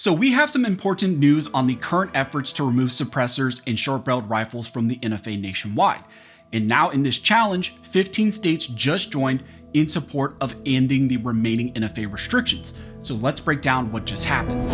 So we have some important news on the current efforts to remove suppressors and short-barreled rifles from the NFA nationwide. And now in this challenge, 15 states just joined in support of ending the remaining NFA restrictions. So let's break down what just happened.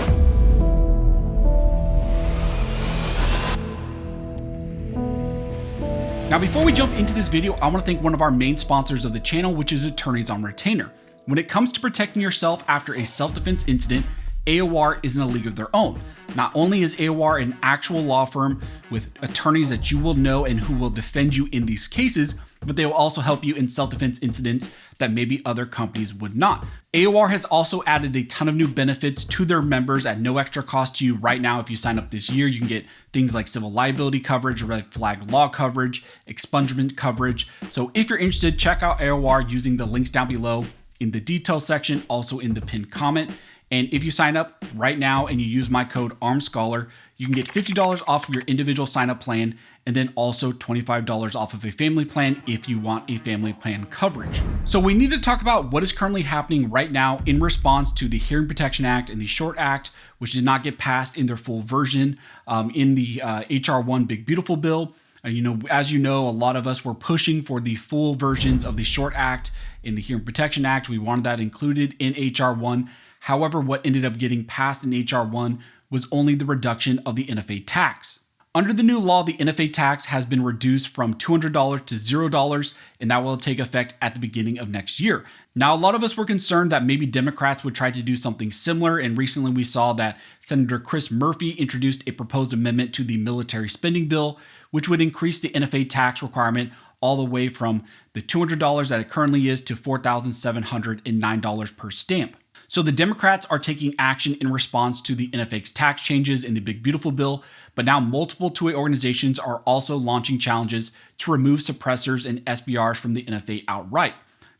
Now before we jump into this video, I want to thank one of our main sponsors of the channel, which is Attorneys on Retainer. When it comes to protecting yourself after a self-defense incident, AOR is in a league of their own. Not only is AOR an actual law firm with attorneys that you will know and who will defend you in these cases, but they will also help you in self-defense incidents that maybe other companies would not. AOR has also added a ton of new benefits to their members at no extra cost to you. Right now, if you sign up this year, you can get things like civil liability coverage, red flag law coverage, expungement coverage. So if you're interested, check out AOR using the links down below in the details section, also in the pinned comment. And if you sign up right now and you use my code ARMEDSCHOLAR, you can get $50 off of your individual sign-up plan, and then also $25 off of a family plan if you want a family plan coverage. So we need to talk about what is currently happening right now in response to the Hearing Protection Act and the Short Act, which did not get passed in their full version in the HR 1 Big Beautiful Bill. As you know, a lot of us were pushing for the full versions of the Short Act and the Hearing Protection Act. We wanted that included in HR 1. However, what ended up getting passed in HR 1 was only the reduction of the NFA tax. Under the new law, the NFA tax has been reduced from $200 to $0, and that will take effect at the beginning of next year. Now, a lot of us were concerned that maybe Democrats would try to do something similar, and recently we saw that Senator Chris Murphy introduced a proposed amendment to the military spending bill, which would increase the NFA tax requirement all the way from the $200 that it currently is to $4,709 per stamp. So the Democrats are taking action in response to the NFA's tax changes in the Big Beautiful Bill, but now multiple 2A organizations are also launching challenges to remove suppressors and SBRs from the NFA outright.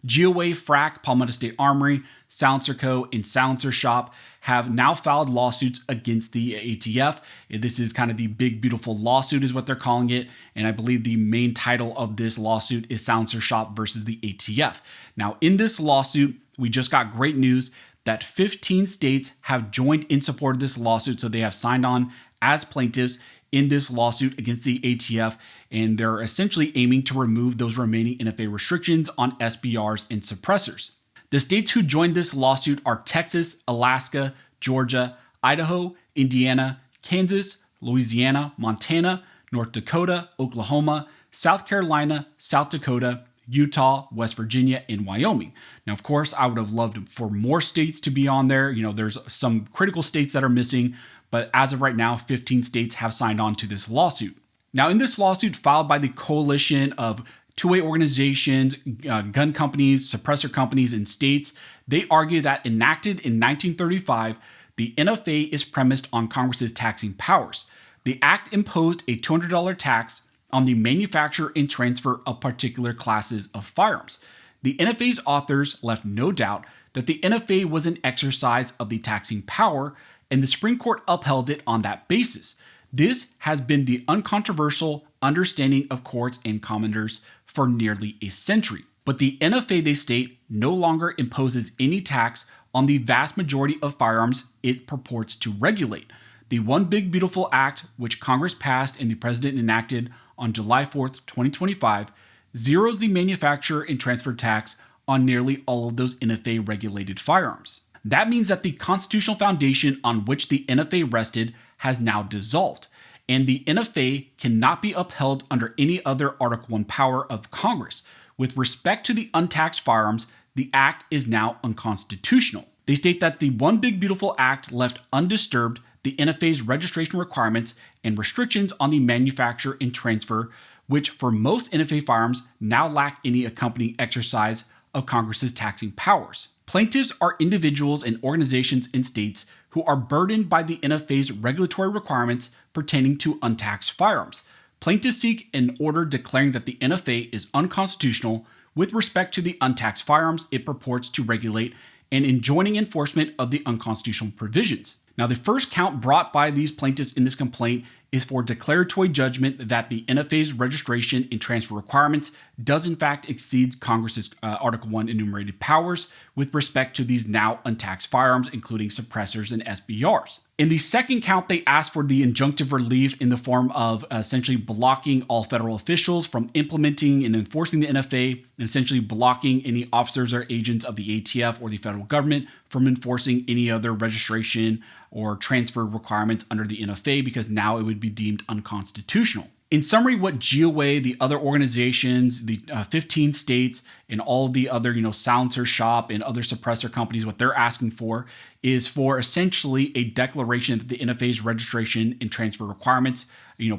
GOA, FRAC, Palmetto State Armory, Silencer Co., and Silencer Shop have now filed lawsuits against the ATF. This is kind of the Big Beautiful lawsuit is what they're calling it, and I believe the main title of this lawsuit is Silencer Shop versus the ATF. Now in this lawsuit, we just got great news that 15 states have joined in support of this lawsuit, so they have signed on as plaintiffs in this lawsuit against the ATF, and they're essentially aiming to remove those remaining NFA restrictions on SBRs and suppressors. The states who joined this lawsuit are Texas, Alaska, Georgia, Idaho, Indiana, Kansas, Louisiana, Montana, North Dakota, Oklahoma, South Carolina, South Dakota, Utah, West Virginia, and Wyoming. Now, of course, I would have loved for more states to be on there. There's some critical states that are missing, but as of right now, 15 states have signed on to this lawsuit. Now, in this lawsuit filed by the coalition of 2A organizations, gun companies, suppressor companies, and states, they argue that enacted in 1935, the NFA is premised on Congress's taxing powers. The act imposed a $200 tax on the manufacture and transfer of particular classes of firearms. The NFA's authors left no doubt that the NFA was an exercise of the taxing power, and the Supreme Court upheld it on that basis. This has been the uncontroversial understanding of courts and commenters for nearly a century. But the NFA, they state, no longer imposes any tax on the vast majority of firearms it purports to regulate. The One Big Beautiful Act, which Congress passed and the President enacted on July 4th, 2025, zeroes the manufacture and transfer tax on nearly all of those NFA regulated firearms. That means that the constitutional foundation on which the NFA rested has now dissolved, and the NFA cannot be upheld under any other Article 1 power of Congress. With respect to the untaxed firearms, the act is now unconstitutional. They state that the One Big Beautiful Act left undisturbed the NFA's registration requirements and restrictions on the manufacture and transfer, which for most NFA firearms now lack any accompanying exercise of Congress's taxing powers. Plaintiffs are individuals and organizations in states who are burdened by the NFA's regulatory requirements pertaining to untaxed firearms. Plaintiffs seek an order declaring that the NFA is unconstitutional with respect to the untaxed firearms it purports to regulate and enjoining enforcement of the unconstitutional provisions. Now, the first count brought by these plaintiffs in this complaint is for declaratory judgment that the NFA's registration and transfer requirements does in fact exceed Congress's Article 1 enumerated powers with respect to these now untaxed firearms, including suppressors and SBRs. In the second count, they asked for the injunctive relief in the form of essentially blocking all federal officials from implementing and enforcing the NFA, and essentially blocking any officers or agents of the ATF or the federal government from enforcing any other registration or transfer requirements under the NFA, because now it would be deemed unconstitutional. In summary, what GOA, the other organizations, the 15 states, and all the other, silencer shop and other suppressor companies, what they're asking for is for essentially a declaration that the NFA's registration and transfer requirements,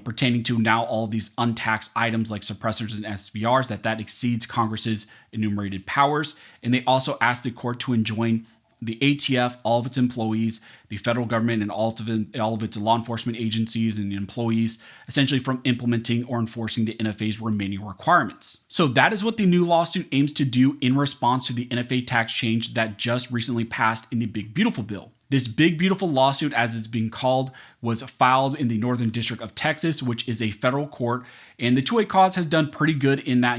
pertaining to now all these untaxed items like suppressors and SBRs, that exceeds Congress's enumerated powers. And they also asked the court to enjoin the ATF, all of its employees, the federal government, and all of its law enforcement agencies and employees, essentially from implementing or enforcing the NFA's remaining requirements. So that is what the new lawsuit aims to do in response to the NFA tax change that just recently passed in the Big Beautiful Bill. This Big Beautiful lawsuit, as it's being called, was filed in the Northern District of Texas, which is a federal court. And the 2A cause has done pretty good in that,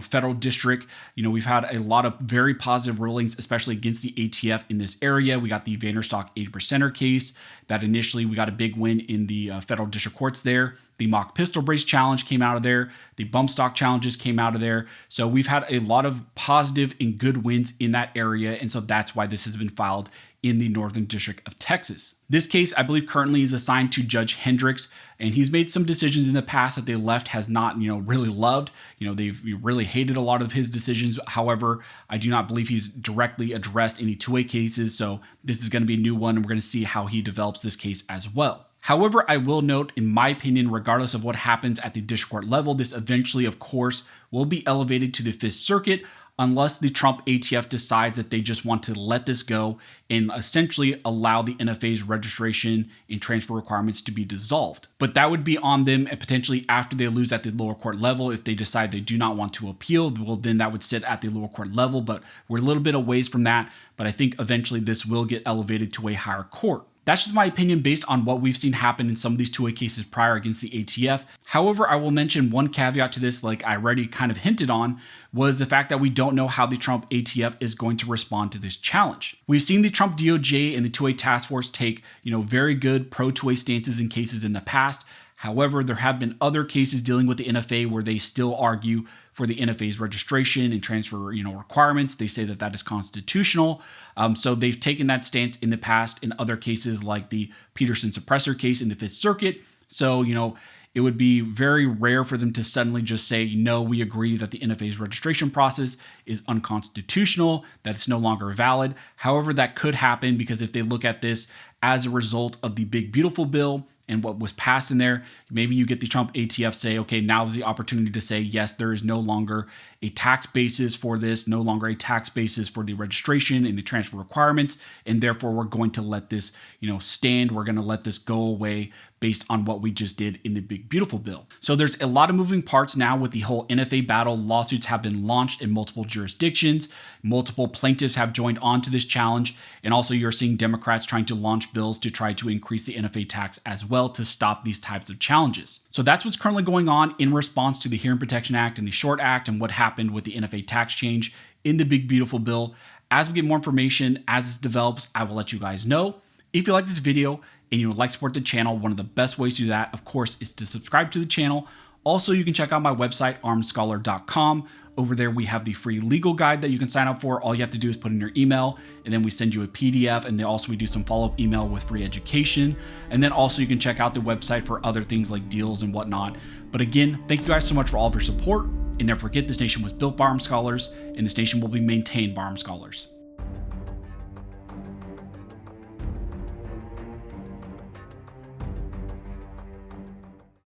federal district. We've had a lot of very positive rulings, especially against the ATF in this area. We got the Vanderstock 80%er case that initially we got a big win in the federal district courts there. The mock pistol brace challenge came out of there. The bump stock challenges came out of there. So we've had a lot of positive and good wins in that area. And so that's why this has been filed in the Northern District of Texas. This case, I believe, currently is assigned to Judge Hendricks, and he's made some decisions in the past that the left has not, really loved. They've really hated a lot of his decisions. However, I do not believe he's directly addressed any 2A cases, so this is going to be a new one, and we're going to see how he develops this case as well. However, I will note, in my opinion, regardless of what happens at the district court level, this eventually, of course, will be elevated to the Fifth Circuit, unless the Trump ATF decides that they just want to let this go and essentially allow the NFA's registration and transfer requirements to be dissolved. But that would be on them, and potentially after they lose at the lower court level, if they decide they do not want to appeal, well, then that would sit at the lower court level. But we're a little bit away from that. But I think eventually this will get elevated to a higher court. That's just my opinion based on what we've seen happen in some of these 2A cases prior against the ATF. However, I will mention one caveat to this, like I already kind of hinted on, was the fact that we don't know how the Trump ATF is going to respond to this challenge. We've seen the Trump DOJ and the 2A task force take, very good pro-2A stances in cases in the past. However, there have been other cases dealing with the NFA where they still argue for the NFA's registration and transfer, requirements. They say that that is constitutional. So they've taken that stance in the past in other cases like the Peterson suppressor case in the Fifth Circuit. So, it would be very rare for them to suddenly just say, no, we agree that the NFA's registration process is unconstitutional, that it's no longer valid. However, that could happen because if they look at this as a result of the Big Beautiful Bill and what was passed in there, maybe you get the Trump ATF say, okay, now there's the opportunity to say, yes, there is no longer a tax basis for this, no longer a tax basis for the registration and the transfer requirements, and therefore we're going to let this, stand. We're going to let this go away based on what we just did in the Big Beautiful Bill. So there's a lot of moving parts now with the whole NFA battle. Lawsuits have been launched in multiple jurisdictions. Multiple plaintiffs have joined on to this challenge. And also you're seeing Democrats trying to launch bills to try to increase the NFA tax as well to stop these types of challenges. So that's what's currently going on in response to the Hearing Protection Act and the Short Act and what happened with the NFA tax change in the Big Beautiful Bill. As we get more information, as it develops, I will let you guys know. If you like this video and you would like to support the channel, one of the best ways to do that, of course, is to subscribe to the channel. Also, you can check out my website, ARMEDSCHOLAR.com. Over there, we have the free legal guide that you can sign up for. All you have to do is put in your email, and then we send you a PDF, and then also we do some follow-up email with free education. And then also you can check out the website for other things like deals and whatnot. But again, thank you guys so much for all of your support. And never forget, this nation was built by Armed Scholars, and this nation will be maintained by Armed Scholars.